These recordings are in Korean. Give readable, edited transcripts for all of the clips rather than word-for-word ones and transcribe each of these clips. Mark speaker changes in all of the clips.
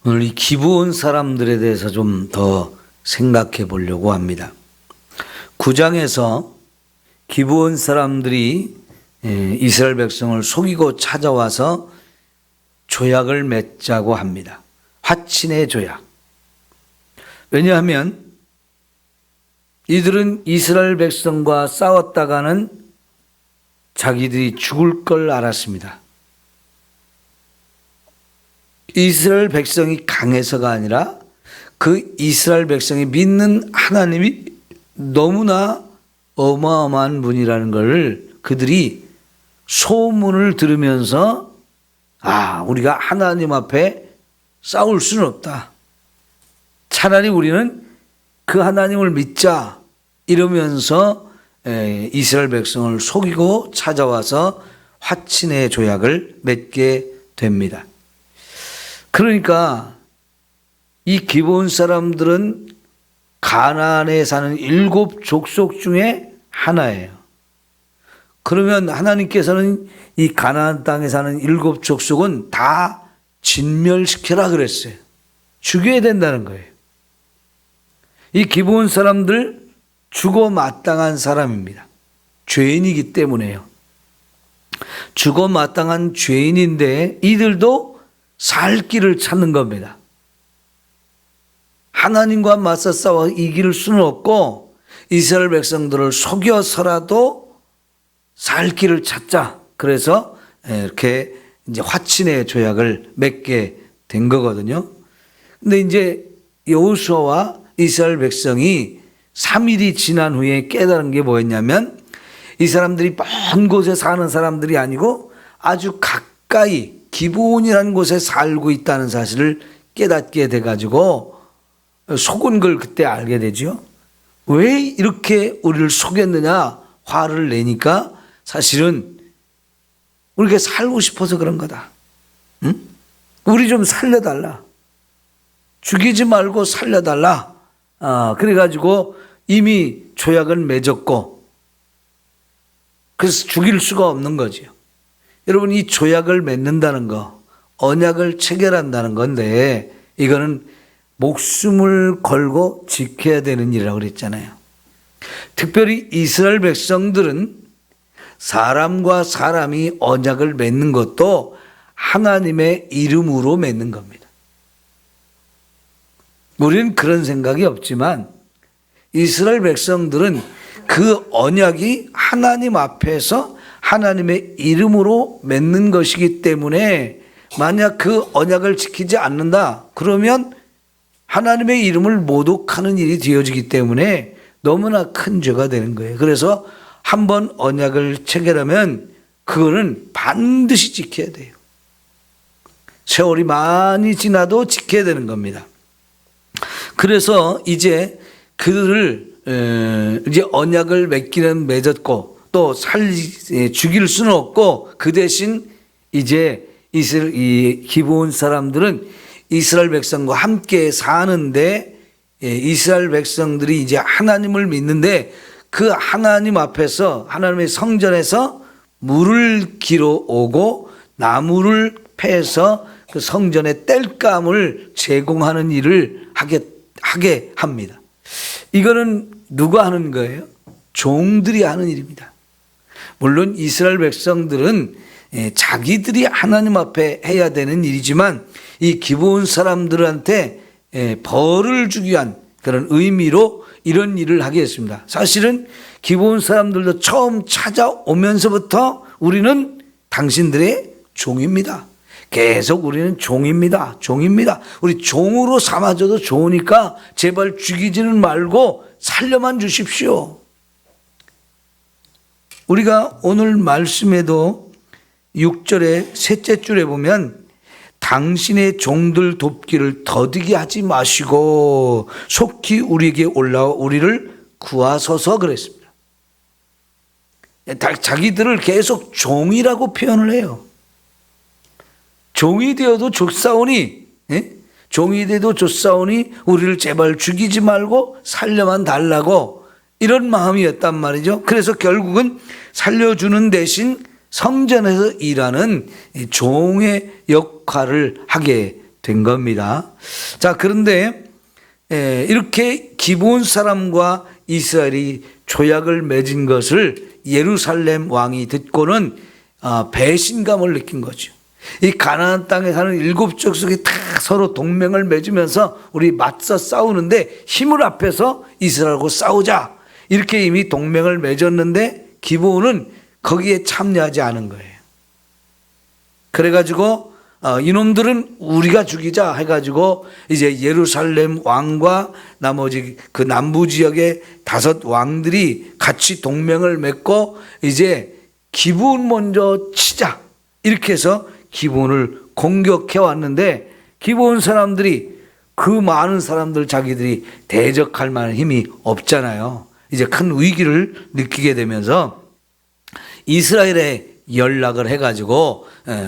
Speaker 1: 오늘 이 기브온 사람들에 대해서 좀 더 생각해 보려고 합니다. 9장에서 기브온 사람들이 이스라엘 백성을 속이고 찾아와서 조약을 맺자고 합니다. 화친의 조약. 왜냐하면 이들은 이스라엘 백성과 싸웠다가는 자기들이 죽을 걸 알았습니다. 이스라엘 백성이 강해서가 아니라 그 이스라엘 백성이 믿는 하나님이 너무나 어마어마한 분이라는 걸 그들이 소문을 들으면서 우리가 하나님 앞에 싸울 수는 없다. 차라리 우리는 그 하나님을 믿자 이러면서 이스라엘 백성을 속이고 찾아와서 화친의 조약을 맺게 됩니다. 그러니까 이 기브온 사람들은 가나안에 사는 7 족속 중에 하나예요. 그러면 하나님께서는 이 가나안 땅에 사는 7 족속은 다 진멸시켜라 그랬어요. 죽여야 된다는 거예요. 이 기브온 사람들 죽어 마땅한 사람입니다. 죄인이기 때문에요. 죽어 마땅한 죄인인데 이들도 살 길을 찾는 겁니다. 하나님과 맞서 싸워 이길 수는 없고 이스라엘 백성들을 속여서라도 살 길을 찾자. 그래서 이렇게 이제 화친의 조약을 맺게 된 거거든요. 근데 이제 여호수아와 이스라엘 백성이 3일이 지난 후에 깨달은 게 뭐였냐면 이 사람들이 먼 곳에 사는 사람들이 아니고 아주 가까이 기브온이라는 곳에 살고 있다는 사실을 깨닫게 돼가지고 속은 걸 그때 알게 되죠. 왜 이렇게 우리를 속였느냐 화를 내니까 사실은 우리가 살고 싶어서 그런 거다. 응? 우리 좀 살려달라. 죽이지 말고 살려달라. 그래가지고 이미 조약을 맺었고 그래서 죽일 수가 없는 거죠. 여러분 이 조약을 맺는다는 거 언약을 체결한다는 건데 이거는 목숨을 걸고 지켜야 되는 일이라고 그랬잖아요. 특별히 이스라엘 백성들은 사람과 사람이 언약을 맺는 것도 하나님의 이름으로 맺는 겁니다. 우리는 그런 생각이 없지만 이스라엘 백성들은 그 언약이 하나님 앞에서 하나님의 이름으로 맺는 것이기 때문에 만약 그 언약을 지키지 않는다 그러면 하나님의 이름을 모독하는 일이 되어지기 때문에 너무나 큰 죄가 되는 거예요. 그래서 한번 언약을 체결하면 그거는 반드시 지켜야 돼요. 세월이 많이 지나도 지켜야 되는 겁니다. 그래서 이제 그들을 이제 언약을 맺기는 맺었고 또 죽일 수는 없고 그 대신 이제 이 기브온 사람들은 이스라엘 백성과 함께 사는데 이스라엘 백성들이 이제 하나님을 믿는데 그 하나님 앞에서 하나님의 성전에서 물을 기러 오고 나무를 패서 그 성전의 땔감을 제공하는 일을 하게 합니다. 이거는 누가 하는 거예요? 종들이 하는 일입니다. 물론 이스라엘 백성들은 자기들이 하나님 앞에 해야 되는 일이지만 이 기브온 사람들한테 벌을 주기 위한 그런 의미로 이런 일을 하게 했습니다. 사실은 기브온 사람들도 처음 찾아오면서부터 우리는 당신들의 종입니다. 계속 우리는 종입니다. 우리 종으로 삼아줘도 좋으니까 제발 죽이지는 말고 살려만 주십시오. 우리가 오늘 말씀에도 6절의 셋째 줄에 보면 당신의 종들 돕기를 더디게 하지 마시고 속히 우리에게 올라와 우리를 구하소서 그랬습니다. 자기들을 계속 종이라고 표현을 해요. 종이 되어도 좋사오니 종이 되어도 좋사오니 우리를 제발 죽이지 말고 살려만 달라고 이런 마음이었단 말이죠. 그래서 결국은 살려주는 대신 성전에서 일하는 종의 역할을 하게 된 겁니다. 자, 그런데 이렇게 기브온 사람과 이스라엘이 조약을 맺은 것을 예루살렘 왕이 듣고는 배신감을 느낀 거죠. 이 가나안 땅에 사는 7족속이 다 서로 동맹을 맺으면서 우리 맞서 싸우는데 힘을 합해서 이스라엘하고 싸우자, 이렇게 이미 동맹을 맺었는데 기브온은 거기에 참여하지 않은 거예요. 그래가지고 이놈들은 우리가 죽이자 해가지고 이제 예루살렘 왕과 나머지 그 남부 지역의 5 왕들이 같이 동맹을 맺고 이제 기브온 먼저 치자, 이렇게 해서 기브온을 공격해 왔는데, 기브온 사람들이, 그 많은 사람들 자기들이 대적할 만한 힘이 없잖아요. 이제 큰 위기를 느끼게 되면서 이스라엘에 연락을 해가지고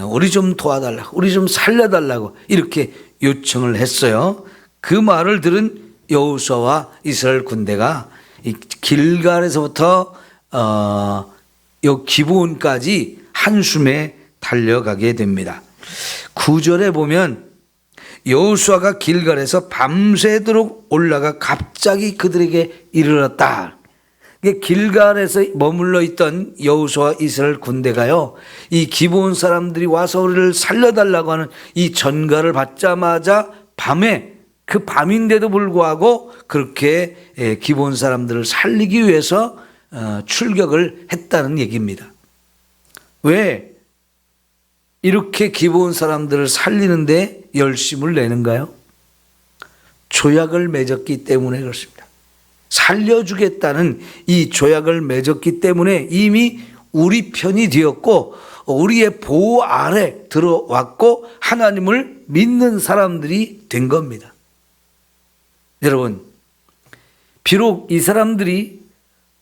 Speaker 1: 우리 좀 도와달라고, 우리 좀 살려달라고 이렇게 요청을 했어요. 그 말을 들은 여호수아와 이스라엘 군대가 이 길갈에서부터 요 기브온까지 한숨에 달려가게 됩니다. 9절에 보면 여호수아가 길갈에서 밤새도록 올라가 갑자기 그들에게 이르렀다. 길갈에서 머물러 있던 여호수아 이스라엘 군대가요, 이 기브온 사람들이 와서 우리를 살려달라고 하는 이 전가를 받자마자 밤에, 그 밤인데도 불구하고 그렇게 기브온 사람들을 살리기 위해서 출격을 했다는 얘기입니다. 왜 이렇게 기브온 사람들을 살리는데 열심을 내는가요? 조약을 맺었기 때문에 그렇습니다. 살려주겠다는 이 조약을 맺었기 때문에 이미 우리 편이 되었고 우리의 보호 아래 들어왔고 하나님을 믿는 사람들이 된 겁니다. 여러분, 비록 이 사람들이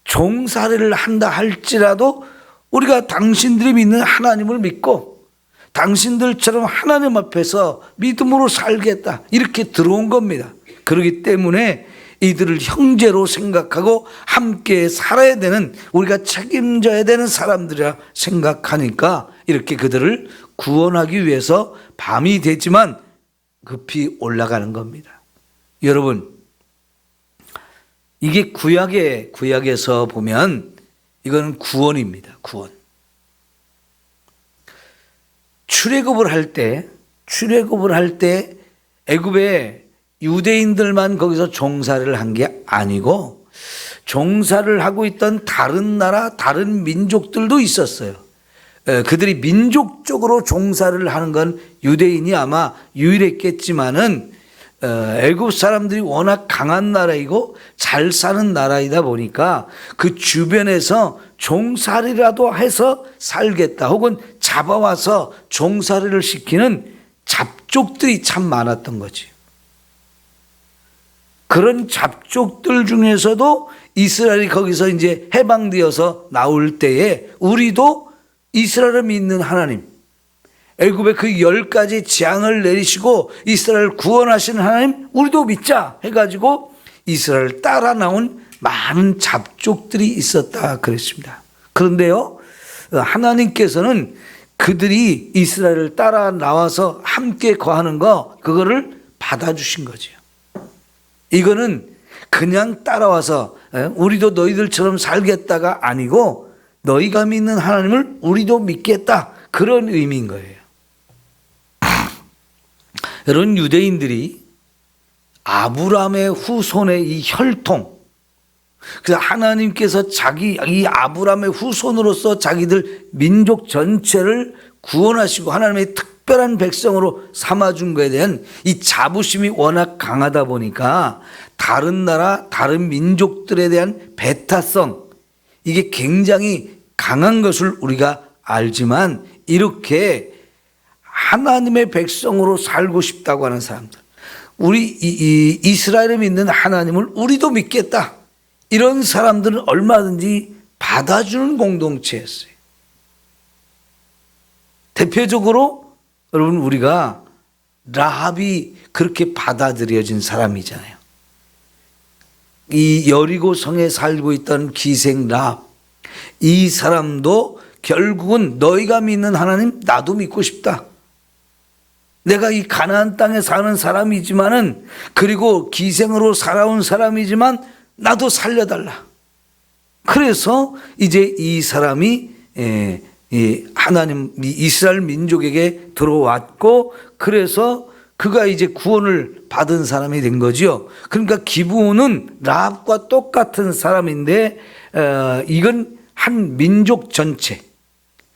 Speaker 1: 종살이를 한다 할지라도 우리가 당신들이 믿는 하나님을 믿고 당신들처럼 하나님 앞에서 믿음으로 살겠다, 이렇게 들어온 겁니다. 그렇기 때문에 이들을 형제로 생각하고 함께 살아야 되는, 우리가 책임져야 되는 사람들이라 생각하니까 이렇게 그들을 구원하기 위해서 밤이 되지만 급히 올라가는 겁니다. 여러분, 이게 구약에서 보면 이건 구원입니다. 구원. 출애굽을 할 때 애굽에 유대인들만 거기서 종살이를 한 게 아니고 종살이를 하고 있던 다른 나라, 다른 민족들도 있었어요. 그들이 민족적으로 종살이를 하는 건 유대인이 아마 유일했겠지만은 애굽 사람들이 워낙 강한 나라이고 잘 사는 나라이다 보니까 그 주변에서 종살이라도 해서 살겠다, 혹은 잡아와서 종살이를 시키는 잡족들이 참 많았던 거지. 그런 잡족들 중에서도 이스라엘이 거기서 이제 해방되어서 나올 때에 우리도 이스라엘을 믿는 하나님, 애굽의 그 10가지 재앙을 내리시고 이스라엘을 구원하시는 하나님 우리도 믿자 해가지고 이스라엘을 따라 나온 많은 잡족들이 있었다 그랬습니다. 그런데요, 하나님께서는 그들이 이스라엘을 따라 나와서 함께 거하는 거, 그거를 받아주신 거죠. 이거는 그냥 따라와서 우리도 너희들처럼 살겠다가 아니고 너희가 믿는 하나님을 우리도 믿겠다, 그런 의미인 거예요. 여러분, 유대인들이 아브라함의 후손의 이 혈통, 그래서 하나님께서 이 아브라함의 후손으로서 자기들 민족 전체를 구원하시고 하나님의 특별한 백성으로 삼아준 것에 대한 이 자부심이 워낙 강하다 보니까 다른 나라, 다른 민족들에 대한 배타성, 이게 굉장히 강한 것을 우리가 알지만, 이렇게 하나님의 백성으로 살고 싶다고 하는 사람들, 우리 이스라엘에 믿는 하나님을 우리도 믿겠다, 이런 사람들은 얼마든지 받아주는 공동체였어요. 대표적으로 여러분, 우리가 라합이 그렇게 받아들여진 사람이잖아요. 이 여리고 성에 살고 있던 기생 라합, 이 사람도 결국은 너희가 믿는 하나님 나도 믿고 싶다, 내가 이 가나안 땅에 사는 사람이지만은, 그리고 기생으로 살아온 사람이지만 나도 살려달라. 그래서 이제 이 사람이 하나님 이스라엘 민족에게 들어왔고, 그래서 그가 이제 구원을 받은 사람이 된 거죠. 그러니까 기브온은 라합과 똑같은 사람인데, 이건 한 민족 전체,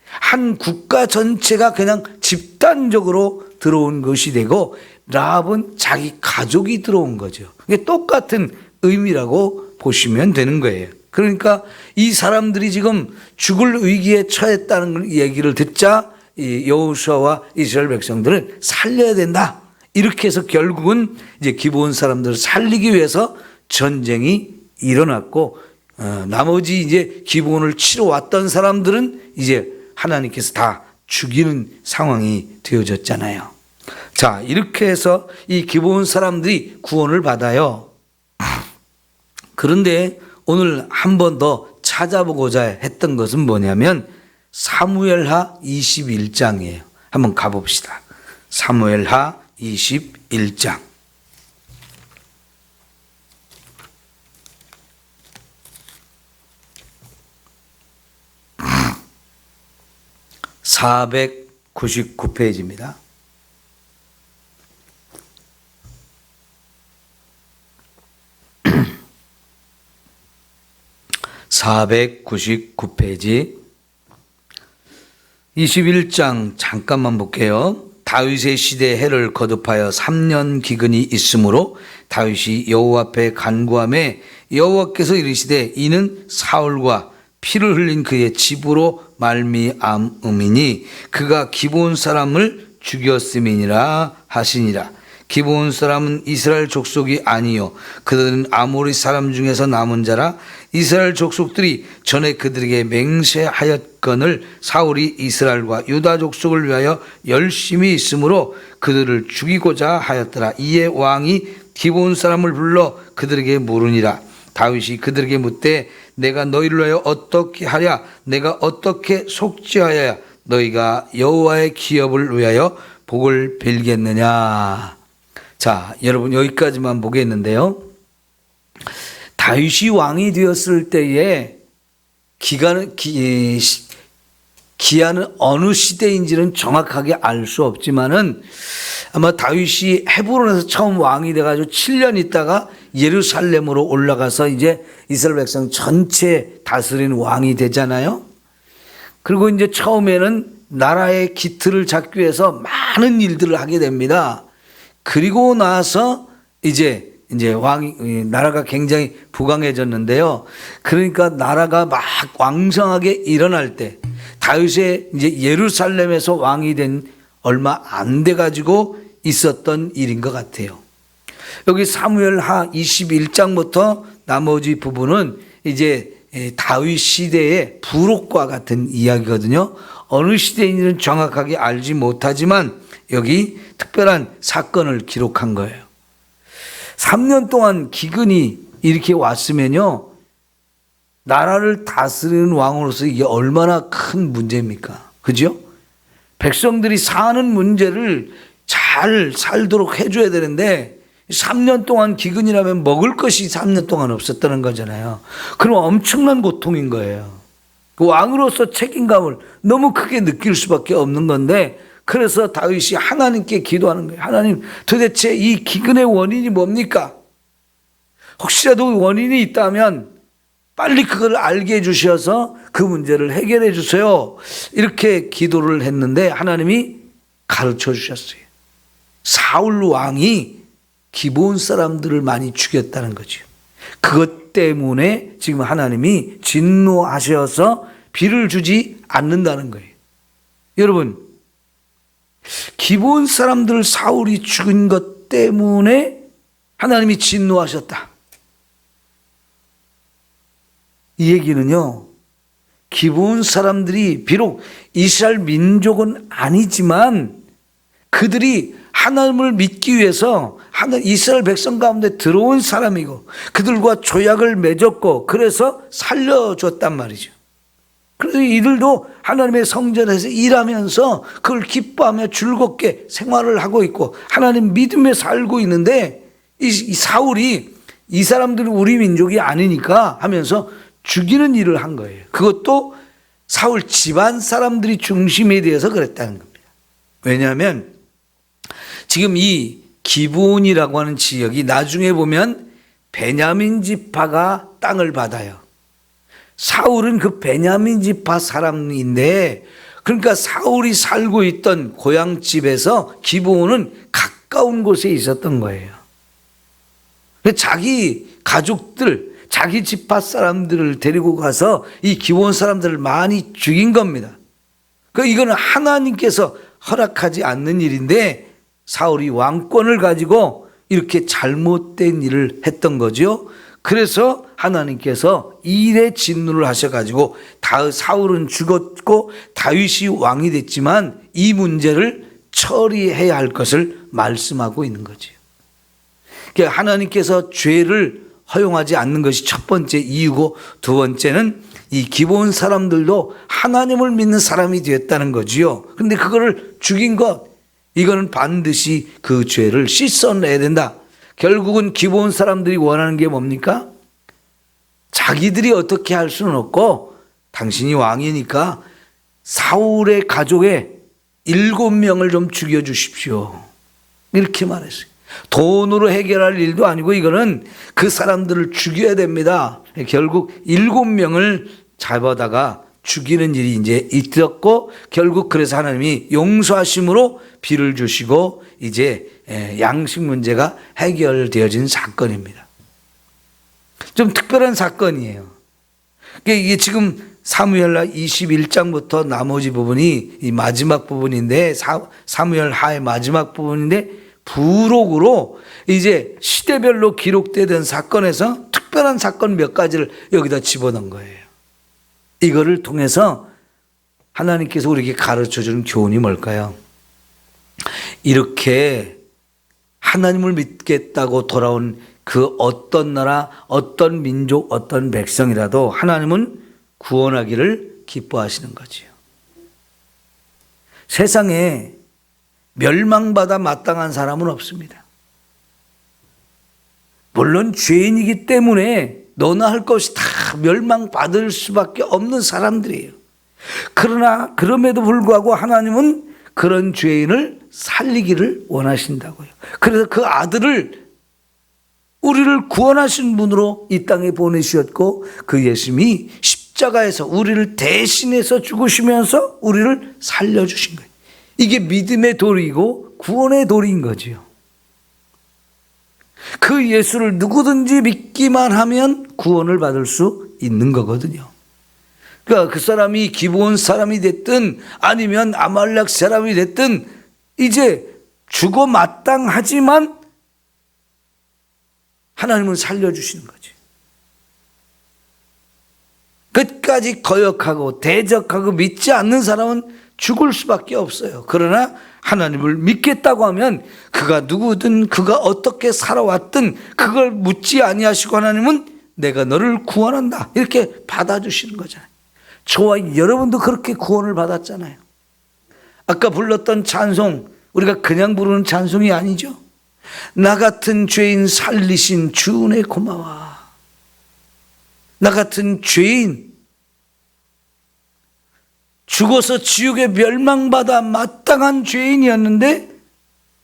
Speaker 1: 한 국가 전체가 그냥 집단적으로 들어온 것이 되고, 라합은 자기 가족이 들어온 거죠. 이게 똑같은 의미라고 보시면 되는 거예요. 그러니까 이 사람들이 지금 죽을 위기에 처했다는 얘기를 듣자 여호수아와 이스라엘 백성들은 살려야 된다. 이렇게 해서 결국은 이제 기브온 사람들을 살리기 위해서 전쟁이 일어났고, 나머지 이제 기브온을 치러 왔던 사람들은 이제 하나님께서 다 죽이는 상황이 되어졌잖아요. 자, 이렇게 해서 이 기브온 사람들이 구원을 받아요. 그런데 오늘 한 번 더 찾아보고자 했던 것은 뭐냐면 사무엘하 21장이에요. 한번 가봅시다. 사무엘하 21장. (499페이지입니다) (499페이지) 21장 잠깐만 볼게요. 다윗의 시대에 해를 거듭하여 3년 기근이 있으므로 다윗이 여호와 앞에 간구하매 여호와께서 이르시되 이는 사울과 피를 흘린 그의 집으로 말미암음이니 그가 기브온 사람을 죽였음이니라 하시니라. 기브온 사람은 이스라엘 족속이 아니요 그들은 아모리 사람 중에서 남은 자라. 이스라엘 족속들이 전에 그들에게 맹세하였거늘 사울이 이스라엘과 유다 족속을 위하여 열심히 있으므로 그들을 죽이고자 하였더라. 이에 왕이 기브온 사람을 불러 그들에게 물으니라. 다윗이 그들에게 묻되 내가 너희를 위하여 어떻게 하랴? 내가 어떻게 속죄하여야 너희가 여호와의 기업을 위하여 복을 빌겠느냐? 자, 여러분 여기까지만 보겠는데요. 다윗이 왕이 되었을 때에 기한은 어느 시대인지는 정확하게 알 수 없지만은 아마 다윗이 헤브론에서 처음 왕이 돼가지고 7년 있다가 예루살렘으로 올라가서 이제 이스라엘 백성 전체 다스리는 왕이 되잖아요. 그리고 이제 처음에는 나라의 기틀을 잡기 위해서 많은 일들을 하게 됩니다. 그리고 나서 이제 나라가 굉장히 부강해졌는데요. 그러니까 나라가 막 왕성하게 일어날 때 다윗의 이제 예루살렘에서 왕이 된 얼마 안 돼 가지고 있었던 일인 것 같아요. 여기 사무엘하 21장부터 나머지 부분은 이제 다윗 시대의 부록과 같은 이야기거든요. 어느 시대인지는 정확하게 알지 못하지만 여기 특별한 사건을 기록한 거예요. 3년 동안 기근이 이렇게 왔으면요, 나라를 다스리는 왕으로서 이게 얼마나 큰 문제입니까? 그죠? 백성들이 사는 문제를 잘 살도록 해줘야 되는데 3년 동안 기근이라면 먹을 것이 3년 동안 없었다는 거잖아요. 그럼 엄청난 고통인 거예요. 그 왕으로서 책임감을 너무 크게 느낄 수밖에 없는 건데, 그래서 다윗이 하나님께 기도하는 거예요. 하나님, 도대체 이 기근의 원인이 뭡니까? 혹시라도 원인이 있다면 빨리 그걸 알게 해주셔서 그 문제를 해결해 주세요. 이렇게 기도를 했는데 하나님이 가르쳐 주셨어요. 사울 왕이 기브온 사람들을 많이 죽였다는 거죠. 그것 때문에 지금 하나님이 진노하셔서 비를 주지 않는다는 거예요. 여러분, 기브온 사람들 사울이 죽은 것 때문에 하나님이 진노하셨다. 이 얘기는요, 기브온 사람들이 비록 이스라엘 민족은 아니지만 그들이 하나님을 믿기 위해서 이스라엘 백성 가운데 들어온 사람이고 그들과 조약을 맺었고 그래서 살려줬단 말이죠. 그래서 이들도 하나님의 성전에서 일하면서 그걸 기뻐하며 즐겁게 생활을 하고 있고 하나님 믿음에 살고 있는데 이 사울이 이 사람들은 우리 민족이 아니니까 하면서 죽이는 일을 한 거예요. 그것도 사울 집안 사람들이 중심에 대해서 그랬다는 겁니다. 왜냐하면 지금 이 기브온이라고 하는 지역이 나중에 보면 베냐민 지파가 땅을 받아요. 사울은 그 베냐민 지파 사람인데 그러니까 사울이 살고 있던 고향집에서 기브온은 가까운 곳에 있었던 거예요. 자기 가족들, 자기 지파 사람들을 데리고 가서 이 기브온 사람들을 많이 죽인 겁니다. 이거는 하나님께서 허락하지 않는 일인데 사울이 왕권을 가지고 이렇게 잘못된 일을 했던 거죠. 그래서 하나님께서 일에 진노를 하셔가지고 사울은 죽었고 다윗이 왕이 됐지만 이 문제를 처리해야 할 것을 말씀하고 있는 거죠. 그러니까 하나님께서 죄를 허용하지 않는 것이 첫 번째 이유고 두 번째는 이 기브온 사람들도 하나님을 믿는 사람이 되었다는 거지요. 그런데 그거를 죽인 것, 이거는 반드시 그 죄를 씻어내야 된다. 결국은 기브온 사람들이 원하는 게 뭡니까? 자기들이 어떻게 할 수는 없고 당신이 왕이니까 사울의 가족에 7명을 좀 죽여주십시오. 이렇게 말했어요. 돈으로 해결할 일도 아니고 이거는 그 사람들을 죽여야 됩니다. 결국 7명을 잡아다가 죽이는 일이 이제 있었고 결국 그래서 하나님이 용서하심으로 비를 주시고 이제 양식 문제가 해결되어진 사건입니다. 좀 특별한 사건이에요. 이게 지금 사무엘하 21장부터 나머지 부분이 이 마지막 부분인데 사무엘하의 마지막 부분인데 부록으로 이제 시대별로 기록되던 사건에서 특별한 사건 몇 가지를 여기다 집어넣은 거예요. 이거를 통해서 하나님께서 우리에게 가르쳐주는 교훈이 뭘까요? 이렇게 하나님을 믿겠다고 돌아온 그 어떤 나라, 어떤 민족, 어떤 백성이라도 하나님은 구원하기를 기뻐하시는 거지요. 세상에 멸망받아 마땅한 사람은 없습니다. 물론 죄인이기 때문에 너나 할 것이 다 멸망받을 수밖에 없는 사람들이에요. 그러나 그럼에도 불구하고 하나님은 그런 죄인을 살리기를 원하신다고요. 그래서 그 아들을 우리를 구원하신 분으로 이 땅에 보내주셨고 그 예수님이 십자가에서 우리를 대신해서 죽으시면서 우리를 살려주신 거예요. 이게 믿음의 도리이고 구원의 도리인 거지요. 그 예수를 누구든지 믿기만 하면 구원을 받을 수 있는 거거든요. 그러니까 그 사람이 기브온 사람이 됐든 아니면 아말렉 사람이 됐든 이제 죽어 마땅하지만 하나님은 살려주시는 거지. 끝까지 거역하고 대적하고 믿지 않는 사람은 죽을 수밖에 없어요. 그러나 하나님을 믿겠다고 하면 그가 누구든 그가 어떻게 살아왔든 그걸 묻지 아니하시고 하나님은 내가 너를 구원한다 이렇게 받아주시는 거잖아요. 저와 여러분도 그렇게 구원을 받았잖아요. 아까 불렀던 찬송 우리가 그냥 부르는 찬송이 아니죠. 나 같은 죄인 살리신 주 은혜 고마워. 나 같은 죄인 죽어서 지옥에 멸망받아 마땅한 죄인이었는데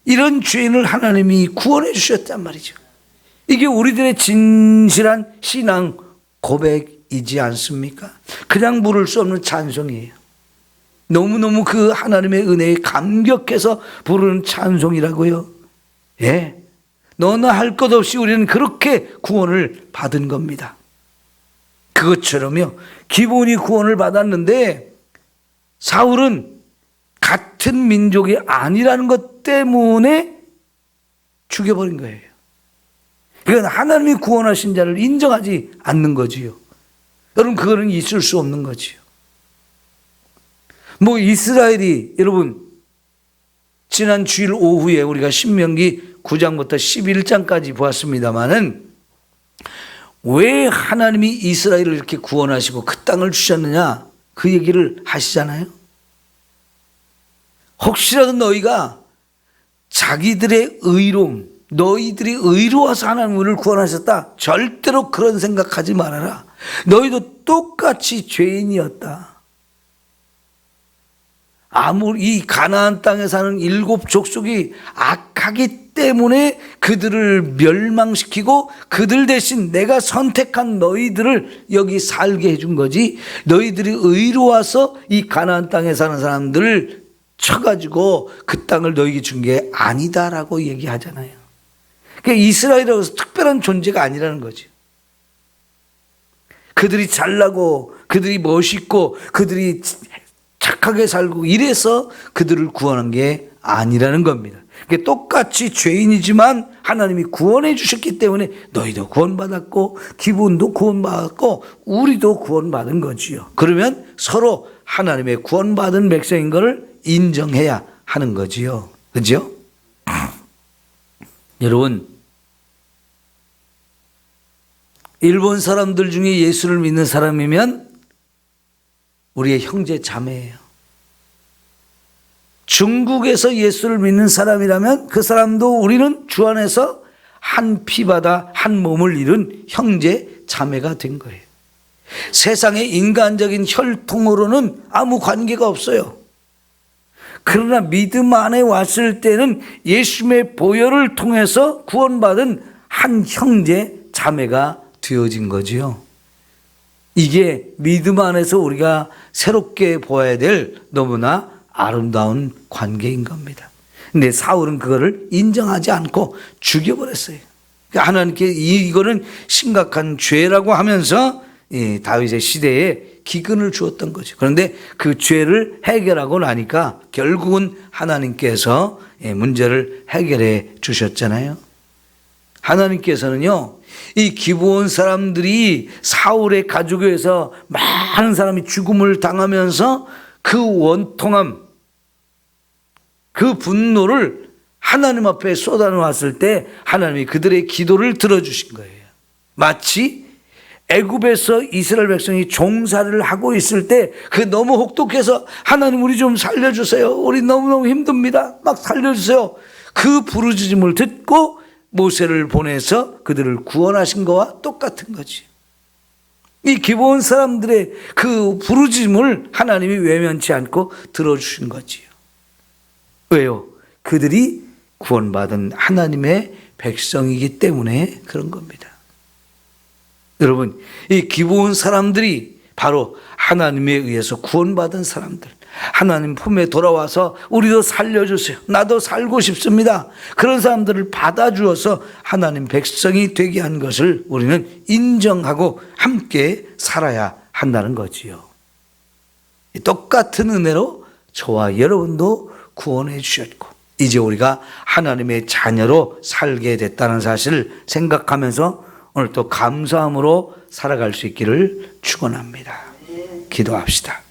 Speaker 1: 이런 죄인을 하나님이 구원해 주셨단 말이죠. 이게 우리들의 진실한 신앙 고백이지 않습니까? 그냥 부를 수 없는 찬송이에요. 너무너무 그 하나님의 은혜에 감격해서 부르는 찬송이라고요. 예, 너나 할 것 없이 우리는 그렇게 구원을 받은 겁니다. 그것처럼요 기브온이 구원을 받았는데 사울은 같은 민족이 아니라는 것 때문에 죽여버린 거예요. 이건 하나님이 구원하신 자를 인정하지 않는 거지요. 여러분 그거는 있을 수 없는 거지요. 뭐 이스라엘이 여러분 지난 주일 오후에 우리가 신명기 9장부터 11장까지 보았습니다마는 왜 하나님이 이스라엘을 이렇게 구원하시고 그 땅을 주셨느냐? 그 얘기를 하시잖아요. 혹시라도 너희가 자기들의 의로움, 너희들이 의로워서 하나님 우리를 구원하셨다, 절대로 그런 생각하지 말아라. 너희도 똑같이 죄인이었다. 아무리 이 가나안 땅에 사는 7 족속이 악하기 때문에 그들을 멸망시키고 그들 대신 내가 선택한 너희들을 여기 살게 해준 거지, 너희들이 의로워서 이 가나안 땅에 사는 사람들을 쳐가지고 그 땅을 너희에게 준 게 아니다라고 얘기하잖아요. 그러니까 이스라엘이라고 해서 특별한 존재가 아니라는 거죠. 그들이 잘나고 그들이 멋있고 그들이 착하게 살고 이래서 그들을 구원한 게 아니라는 겁니다. 그러니까 똑같이 죄인이지만 하나님이 구원해 주셨기 때문에 너희도 구원받았고 기브온도 구원받았고 우리도 구원받은 거지요. 그러면 서로 하나님의 구원받은 백성인 것을 인정해야 하는 거지요. 그죠? 여러분, 일본 사람들 중에 예수를 믿는 사람이면 우리의 형제 자매예요. 중국에서 예수를 믿는 사람이라면 그 사람도 우리는 주 안에서 한 피바다 한 몸을 이룬 형제 자매가 된 거예요. 세상의 인간적인 혈통으로는 아무 관계가 없어요. 그러나 믿음 안에 왔을 때는 예수님의 보혈을 통해서 구원받은 한 형제 자매가 되어진 거지요. 이게 믿음 안에서 우리가 새롭게 보아야 될 너무나 아름다운 관계인 겁니다. 근데 사울은 그거를 인정하지 않고 죽여버렸어요. 하나님께 이거는 심각한 죄라고 하면서 다윗의 시대에 기근을 주었던 거죠. 그런데 그 죄를 해결하고 나니까 결국은 하나님께서 문제를 해결해 주셨잖아요. 하나님께서는요, 이 기브온 사람들이 사울의 가족에 의해서 많은 사람이 죽음을 당하면서 그 원통함, 그 분노를 하나님 앞에 쏟아놓았을 때 하나님이 그들의 기도를 들어주신 거예요. 마치 애굽에서 이스라엘 백성이 종살이를 하고 있을 때 그 너무 혹독해서 하나님 우리 좀 살려주세요, 우리 너무너무 힘듭니다, 막 살려주세요, 그 부르짖음을 듣고 모세를 보내서 그들을 구원하신 거와 똑같은 거지. 이 기브온 사람들의 그 부르짖음을 하나님이 외면치 않고 들어주신 거지요. 왜요? 그들이 구원받은 하나님의 백성이기 때문에 그런 겁니다. 여러분, 이 기브온 사람들이 바로 하나님에 의해서 구원받은 사람들, 하나님 품에 돌아와서 우리도 살려주세요, 나도 살고 싶습니다, 그런 사람들을 받아주어서 하나님 백성이 되게 한 것을 우리는 인정하고 함께 살아야 한다는 거지요. 똑같은 은혜로 저와 여러분도 구원해 주셨고 이제 우리가 하나님의 자녀로 살게 됐다는 사실을 생각하면서 오늘 또 감사함으로 살아갈 수 있기를 축원합니다. 기도합시다.